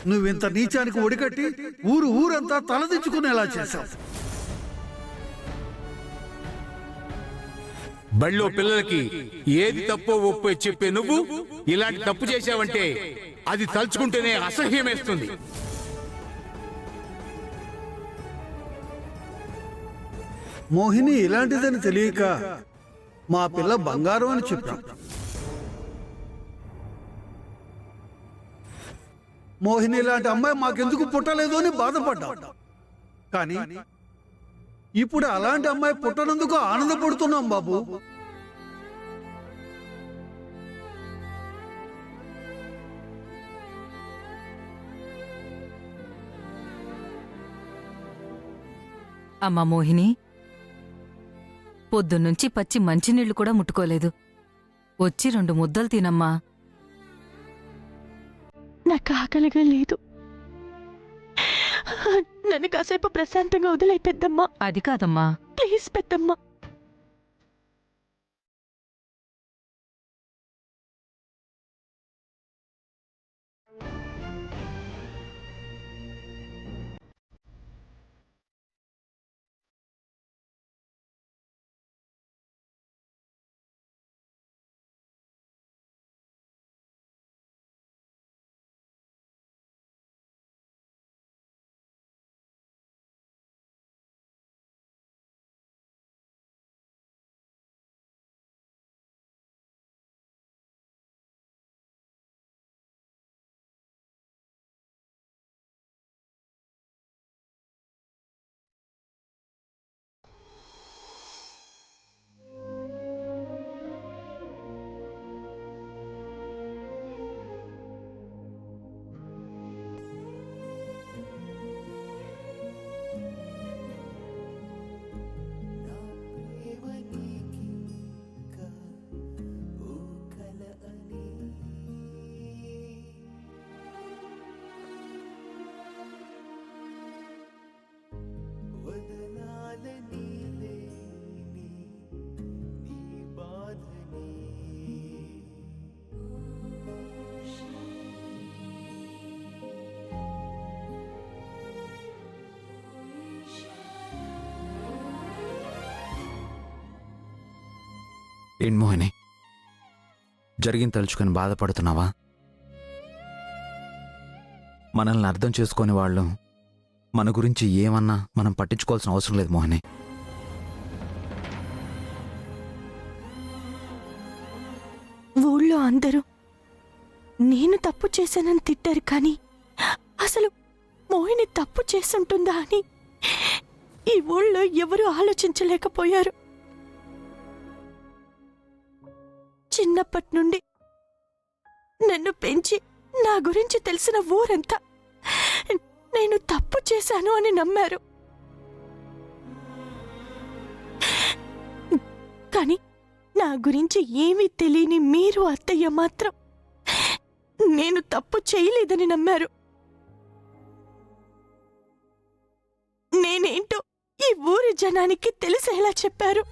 నువ్వింత నీచానికి ఒడికట్టి ఊరంతా తలదించుకునేలా చేశావు. బళ్ళో పిల్లలకి ఏది తప్పో ఒప్పో చెప్పే నువ్వు ఇలాంటి తప్పు చేశావంటే అది తలుచుకుంటేనే అసహ్యమేస్తుంది. మోహిని ఇలాంటిదని తెలియక మా పిల్ల బంగారం అని చెప్పాం. మోహిని ఇలాంటి అమ్మాయి మాకెందుకు పుట్టలేదు అని బాధపడ్డాం. కానీ ఇప్పుడు అలాంటి అమ్మాయి పుట్టనందుకు ఆనందపడుతున్నాం బాబు. అమ్మా మోహిని, పొద్దున్నుంచి పచ్చి మంచినీళ్లు కూడా ముట్టుకోలేదు. వచ్చి 2 ముద్దలు తినమ్మా. నాకు ఆకలిగా లేదు. నన్ను కాసేపు ప్రశాంతంగా వదిలేయ్ పెద్దమ్మా. అది కాదమ్మా. ప్లీజ్ పెద్దమ్మా. ఏంటి మోహిని, జరిగిన తలుచుకొని బాధపడుతున్నావా? మనల్ని అర్థం చేసుకునే వాళ్ళు మన గురించి ఏమన్నా మనం పట్టించుకోవాల్సిన అవసరం లేదు మోహిని. ఊళ్ళో అందరూ నేను తప్పు చేశానని తిట్టారు, కానీ అసలు మోహిని తప్పు చేసుంటుందా అని ఈ ఊళ్ళో ఎవరూ ఆలోచించలేకపోయారు. చిన్నప్పటి నుండి నన్ను పెంచి నా గురించి తెలిసిన ఊరంతా నేను తప్పు చేశాను అని నమ్మారు. కానీ నా గురించి ఏమీ తెలియని మీరు అత్తయ్య మాత్రం నేను తప్పు చేయలేదని నమ్మారు. నేనేంటో ఈ ఊరి జనానికి తెలిసేలా చెప్పారు.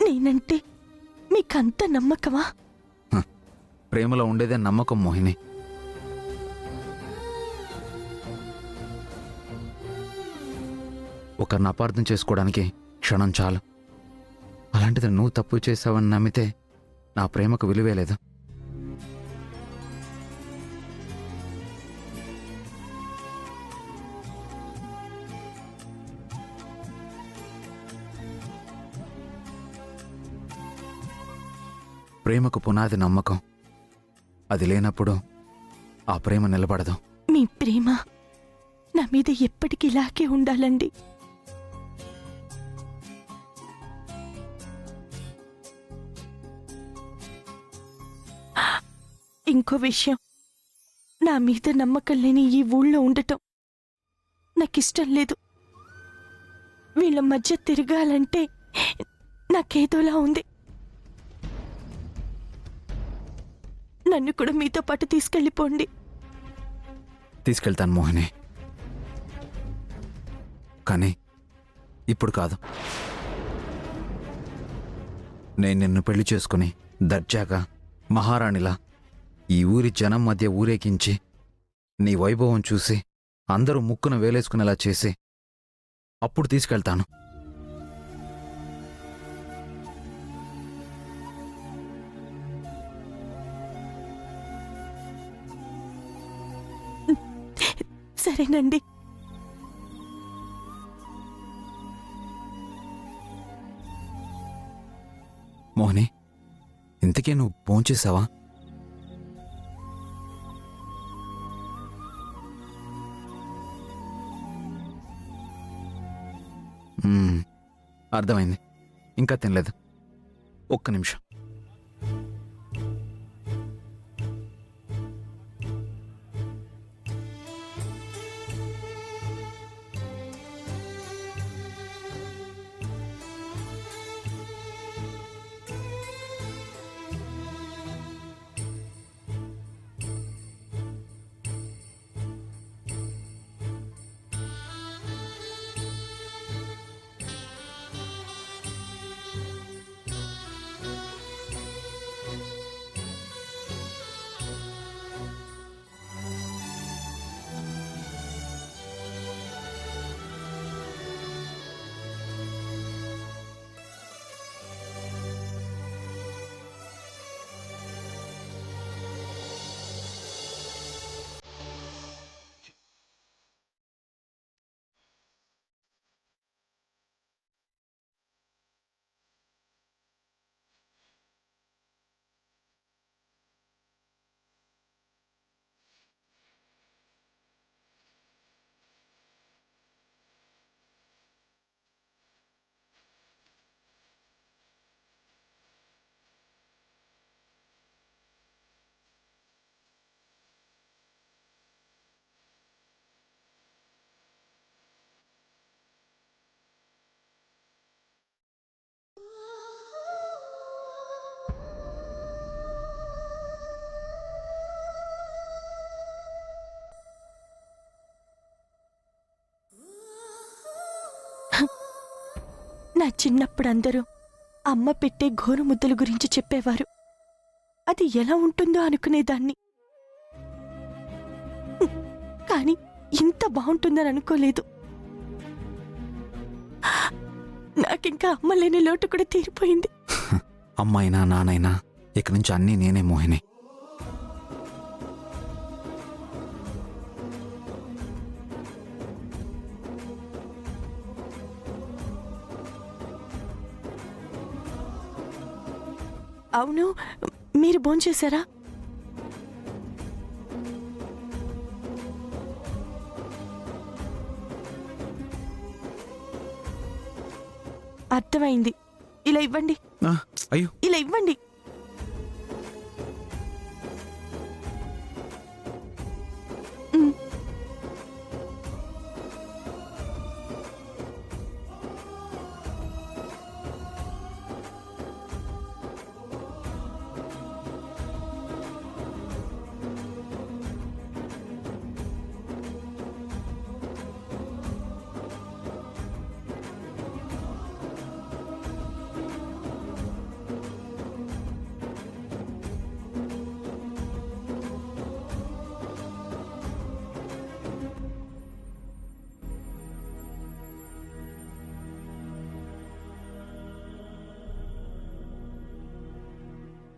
నేనంటే మీకంత నమ్మకమా? ప్రేమలో ఉండేదే నమ్మకం మోహిని. ఒకరిని అపార్థం చేసుకోవడానికి క్షణం చాలు. అలాంటిది నువ్వు తప్పు చేసావని నమ్మితే నా ప్రేమకు విలువే లేదు. ప్రేమకు పునాది నమ్మకం. అది లేనప్పుడు ఆ ప్రేమ నిలబడదు. మీ ప్రేమ నా మీద ఎప్పటికీ ఇలాగే ఉండాలండి. ఇంకో విషయం, నా మీద నమ్మకం లేని ఈ ఊళ్ళో ఉండటం నాకిష్టం లేదు. వీళ్ళ మధ్య తిరగాలంటే నాకేదోలా ఉంది. నన్ను కూడా మీతో పాటు తీసుకెళ్ళిపోండి. తీసుకెళ్తాను మోహిని, కానీ ఇప్పుడు కాదు. నేను నిన్ను పెళ్లి చేసుకుని దర్జాగా మహారాణిలా ఈ ఊరి జనం మధ్య ఊరేగించి నీ వైభవం చూసి అందరూ ముక్కున వేలేసుకునేలా చేసి అప్పుడు తీసుకెళ్తాను. సరేనండి. మోహిని, ఇంతకీ నువ్వు భోంచేసావా? అర్థమైంది. ఇంకా తినలేదు. ఒక్క నిమిషం. నా చిన్నప్పుడు అందరూ అమ్మ పెట్టే గోరుముద్దల గురించి చెప్పేవారు. అది ఎలా ఉంటుందో అనుకునేదాన్ని. కానీ ఇంత బాగుంటుందని అనుకోలేదు. నాకింకా అమ్మ లేని లోటు కూడా తీరిపోయింది. అమ్మైనా నానైనా ఇక నుంచి అన్నీ నేనే మోహిని. అవును, మీరు భోంచేశారా? అర్థమైంది. ఇలా ఇవ్వండి. అయ్యో, ఇలా ఇవ్వండి.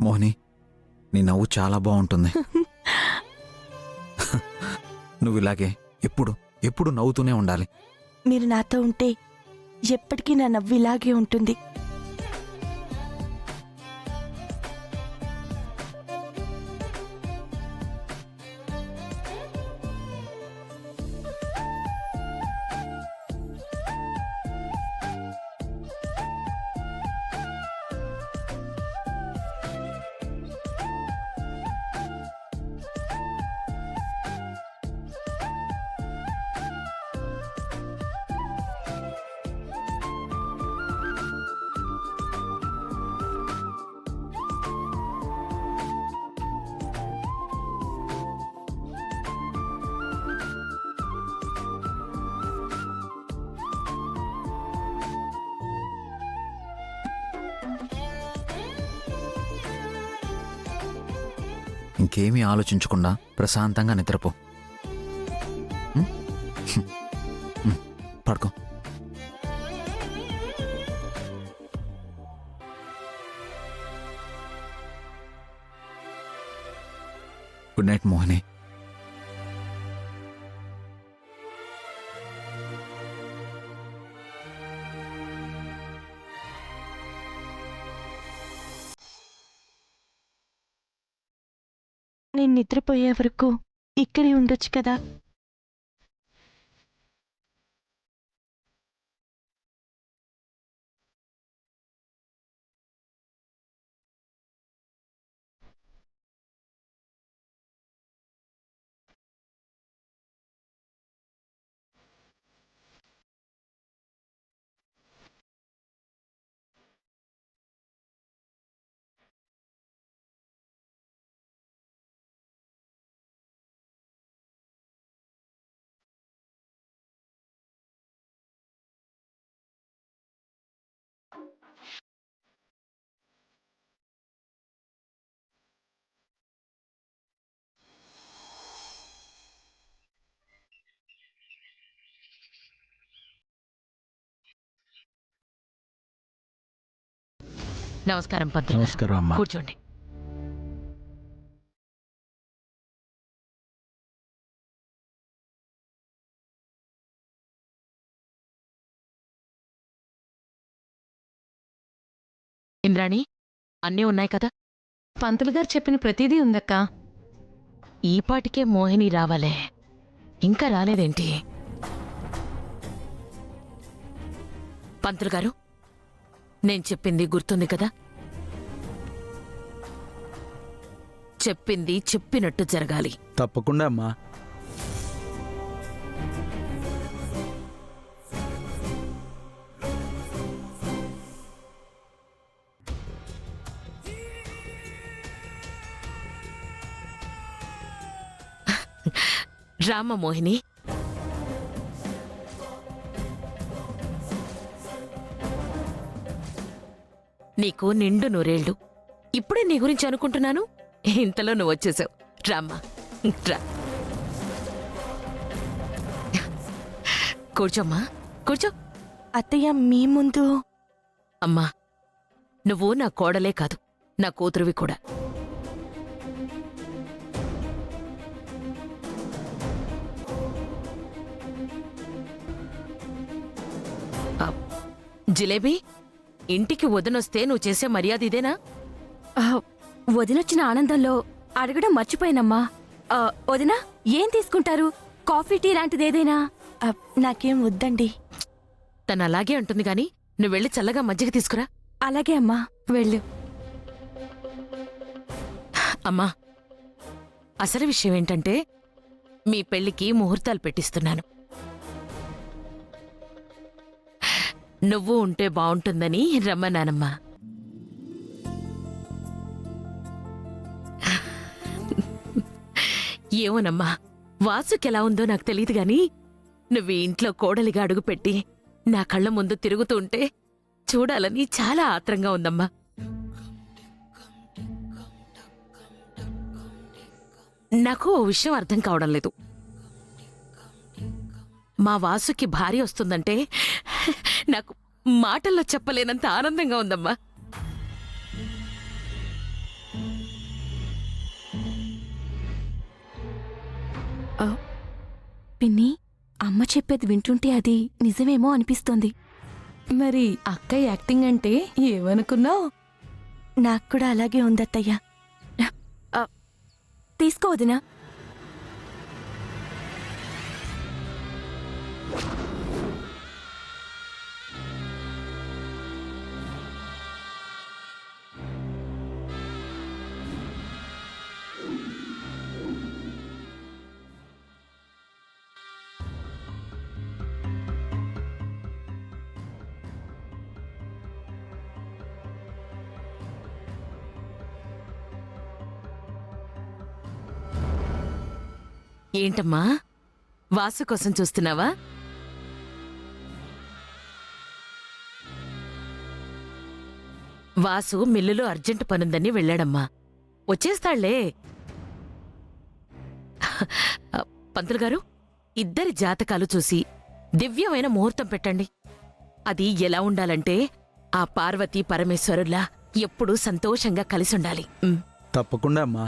మోహిని, నీ నవ్వు చాలా బాగుంటుంది. నువ్వు ఇలాగే ఎప్పుడు ఎప్పుడు నవ్వుతూనే ఉండాలి. మీరు నాతో ఉంటే ఎప్పటికీ నా నవ్వు ఇలాగే ఉంటుంది. ఇంకేమీ ఆలోచించకుండా ప్రశాంతంగా నిద్రపో. ఉం? ఉం, పడుకో. Good night Mohini. నేను నిద్రపోయే వరకు ఇక్కడే ఉండొచ్చు కదా. నమస్కారం పంతులు. నమస్కారం అమ్మా. కూర్చోండి. ఇంద్రాణి, అన్నీ ఉన్నాయి కదా? పంతులు గారు చెప్పిన ప్రతిదీ ఉందక్కా. ఈ పాటికే మోహిని రావాలే, ఇంకా రాలేదేంటి? పంతులు గారు, నేను చెప్పింది గుర్తుంది కదా? చెప్పింది చెప్పినట్టు జరగాలి. తప్పకుండా అమ్మా. రామ మోహిని, నీకు నిండు నూరేళ్లు. ఇప్పుడే నీ గురించి అనుకుంటున్నాను, ఇంతలో నువ్వు వచ్చేసావు. రామ్మా, రా. కూర్చోమ్మా, కూర్చో. అత్తయ్య మీ ముందు అమ్మా, నువ్వు నా కోడలే కాదు, నా కూతురువి కూడా. జిలేబీ, ఇంటికి వదినొస్తే నువ్వు చేసే మర్యాద ఇదేనా? వదినొచ్చిన ఆనందంలో అడగడం మర్చిపోయానమ్మా. వదినా, ఏం తీసుకుంటారు? కాఫీ, టీ లాంటిదేదైనా? నాకేం వద్దండి. తను అలాగే అంటుంది గాని నువ్వు వెళ్ళి చల్లగా మజ్జిగ తీసుకురా. అలాగే అమ్మా, వెళ్ళు. అమ్మా, అసలు విషయం ఏంటంటే మీ పెళ్లికి ముహూర్తాలు పెట్టిస్తున్నాను. నువ్వు ఉంటే బావుంటుందని రమ్మన్నానమ్మా. ఏమోనమ్మా, వాసుకెలా ఉందో నాకు తెలియదు గాని నువ్వు ఈ ఇంట్లో కోడలిగా అడుగుపెట్టి నా కళ్ళ ముందు తిరుగుతూ ఉంటే చూడాలని చాలా ఆత్రంగా ఉందమ్మా. నాకు ఓ విషయం అర్థం కావడం లేదు. మా వాసుకి భార్య వస్తుందంటే నాకు మాటల్లో చెప్పలేనంత ఆనందంగా ఉందమ్మా. పిన్ని, అమ్మ చెప్పేది వింటుంటే అది నిజమేమో అనిపిస్తోంది. మరి అక్క యాక్టింగ్ అంటే ఏమనుకున్నావు? నాకు కూడా అలాగే ఉందత్తయ్య. తీసుకో వదినా. ఏంటమ్మా, వాసు కోసం చూస్తున్నావా? వాసు మిల్లులో అర్జెంటు పనుందని వెళ్ళాడమ్మా. వచ్చేస్తాళ్లే. పంతులు గారు, ఇద్దరి జాతకాలు చూసి దివ్యమైన ముహూర్తం పెట్టండి. అది ఎలా ఉండాలంటే ఆ పార్వతీ పరమేశ్వరుల్లా ఎప్పుడూ సంతోషంగా కలిసుండాలి. తప్పకుండా అమ్మా.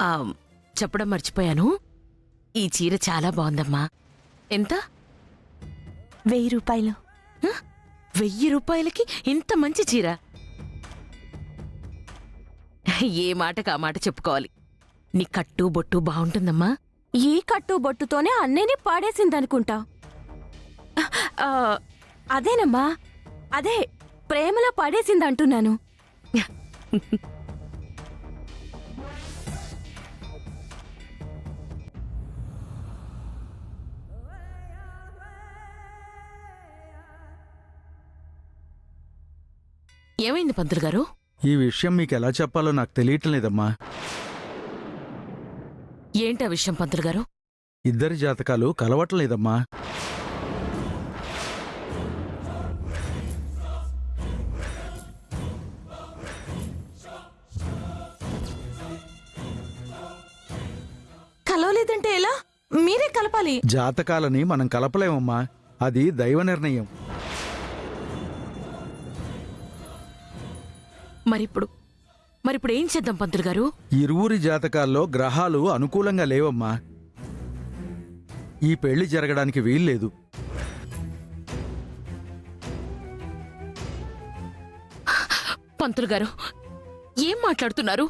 ఆ, చెప్పడం మర్చిపోయాను. ఈ చీర చాలా బాగుందమ్మా. ఎంత? 1000 రూపాయలు. 1000 రూపాయలకి ఇంత మంచి చీర? ఏ మాటకు ఆ మాట చెప్పుకోవాలి. నీ కట్టు బొట్టు బాగుంటుందమ్మా. ఈ కట్టు బొట్టుతోనే అన్నేని పాడేసిందనుకుంటా. అదేనమ్మా, అదే ప్రేమలో పాడేసిందంటున్నాను. ఏమైంది పంతులు గారు? ఈ విషయం మీకు ఎలా చెప్పాలో నాకు తెలియటం లేదమ్మా. ఏంటా విషయం పంతులు గారు? ఇద్దరి జాతకాలు కలవట్లేదమ్మా. కలవలేదంటే ఎలా? మీరే కలపాలి. జాతకాలని మనం కలపలేమమ్మా. అది దైవ నిర్ణయం. మరిప్పుడు ఏం చేద్దాం పంతులు గారు? ఇరువురి జాతకాల్లో గ్రహాలు అనుకూలంగా లేవమ్మా. ఈ పెళ్లి జరగడానికి వీల్లేదు. పంతులు గారు, ఏం మాట్లాడుతున్నారు?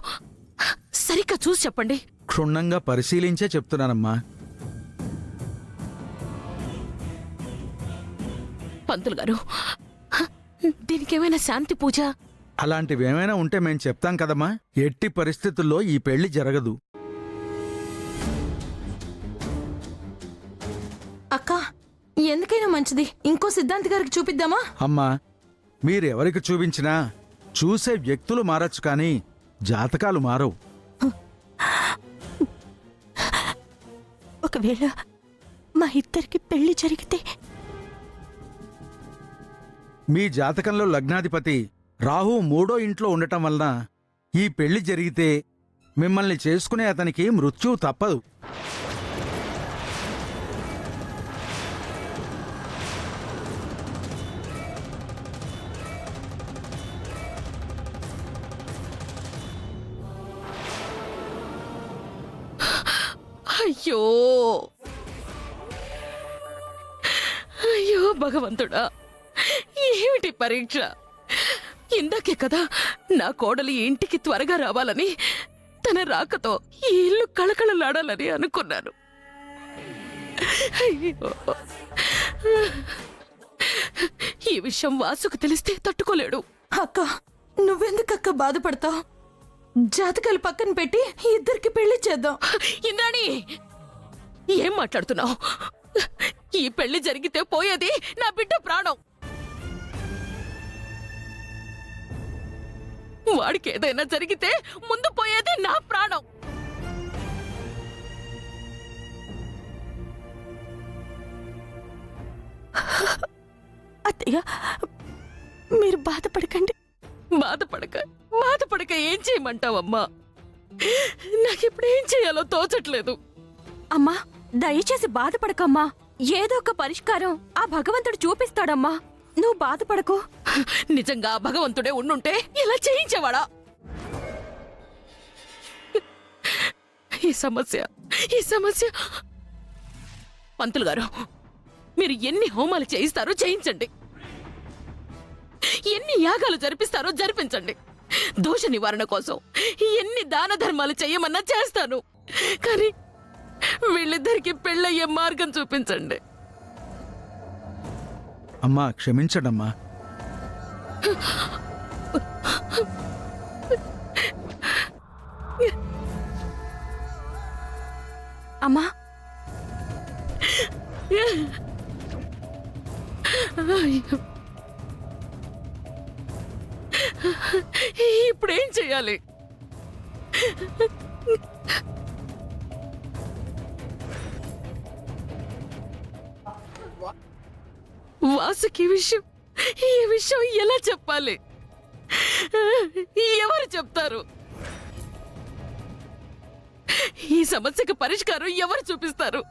సరిగ్గా చూసి చెప్పండి. క్షుణ్ణంగా పరిశీలించే చెప్తున్నానమ్మా. పంతులు గారు, దీనికేమైనా శాంతి పూజ అలాంటివేమైనా ఉంటే మేం చెప్తాం కదమ్మా. ఎట్టి పరిస్థితుల్లో ఈ పెళ్లి జరగదు. అక్క, ఎందుకైనా మంచిది ఇంకో సిద్ధాంతి గారికి చూపిద్దామా? అమ్మా, మీరెవరికి చూపించినా చూసే వ్యక్తులు మారచ్చు కానీ జాతకాలు మారవు. ఒకవేళ మా ఇద్దరికి పెళ్లి జరిగితే? మీ జాతకంలో లగ్నాధిపతి రాహు 3వ ఇంట్లో ఉండటం వలన ఈ పెళ్లి జరిగితే మిమ్మల్ని చేసుకునే అతనికి మృత్యువు తప్పదు. అయ్యో అయ్యో భగవంతుడా, ఏమిటి పరీక్ష? ఇందాకే కదా నా కోడలి ఇంటికి త్వరగా రావాలని, తన రాకతో ఈ ఇల్లు కళకళలాడాలని అనుకున్నాను. అయ్యో, ఈ విషయం వాసుకు తెలిస్తే తట్టుకోలేడు. అక్క, నువ్వెందుకక్క బాధపడతావు? జాతకాలు పక్కన పెట్టి ఇద్దరికి పెళ్లి చేద్దాం. ఇంద్రాణి, ఏం మాట్లాడుతున్నావు? ఈ పెళ్లి జరిగితే పోయేది నా బిడ్డ ప్రాణం. వాడికి ఏదైనా జరిగితే ముందు పోయేది నా ప్రాణం. అత్తయ్య, మీరు బాధపడకండి. బాధపడక ఏం చేయమంటావమ్మా? నాకిప్పుడు ఏం చేయాలో తోచట్లేదు. అమ్మా, దయచేసి బాధపడకమ్మా. ఏదో ఒక పరిష్కారం ఆ భగవంతుడు చూపిస్తాడమ్మా. నువ్వు బాధపడకు. నిజంగా ఆ భగవంతుడే ఉండుంటే ఇలా చేయించేవాడా? ఈ సమస్య పంతులు గారు, మీరు ఎన్ని హోమాలు చేయిస్తారో చేయించండి, ఎన్ని యాగాలు జరిపిస్తారో జరిపించండి. దోష నివారణ కోసం ఎన్ని దాన ధర్మాలు చెయ్యమన్నా చేస్తాను. కానీ వీళ్ళిద్దరికి పెళ్ళయ్యే మార్గం చూపించండి. అమ్మా క్షమించడమ్మా. అమ్మా ఇప్పుడేం చేయాలి? వాసుకి ఈ విషయం ఎలా చెప్పాలి? ఎవరు చెప్తారు? ఈ సమస్యకు పరిష్కారం ఎవరు చూపిస్తారు?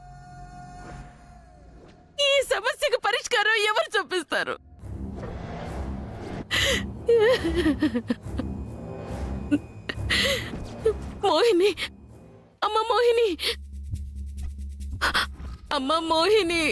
ఈ సమస్యకు పరిష్కారం ఎవరు చూపిస్తారు? మోహిని, అమ్మ మోహిని, అమ్మ మోహిని.